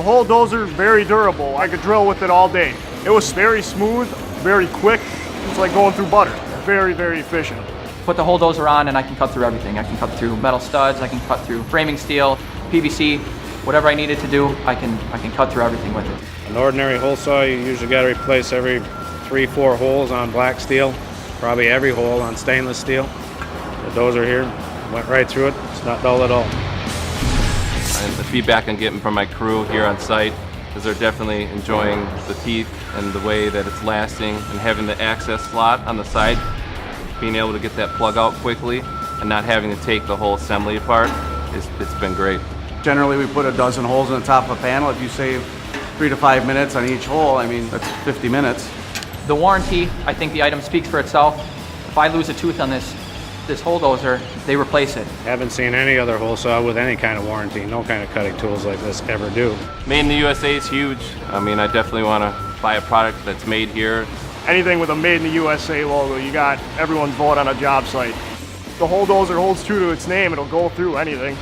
The whole dozer, very durable. I could drill with it all day. It was very smooth, very quick. It's like going through butter. Very, very efficient. Put the whole dozer on and I can cut through everything. I can cut through metal studs, I can cut through framing steel, PVC, whatever I needed to do, I can cut through everything with it. An ordinary hole saw, you usually got to replace every 3-4 holes on black steel, probably every hole on stainless steel. The dozer here went right through it. It's not dull at all. And the feedback I'm getting from my crew here on site is they're definitely enjoying the teeth and the way that it's lasting, and having the access slot on the side, being able to get that plug out quickly and not having to take the whole assembly apart, it's been great. Generally, we put a dozen holes in the top of a panel. If you save 3 to 5 minutes on each hole, I mean, that's 50 minutes. The warranty, I think the item speaks for itself. If I lose a tooth on this hole dozer, they replace it. Haven't seen any other hole saw with any kind of warranty. No kind of cutting tools like this ever do. Made in the USA is huge. I mean, I definitely want to buy a product that's made here. Anything with a Made in the USA logo, you got everyone's vote on a job site. The whole dozer holds true to its name. It'll go through anything.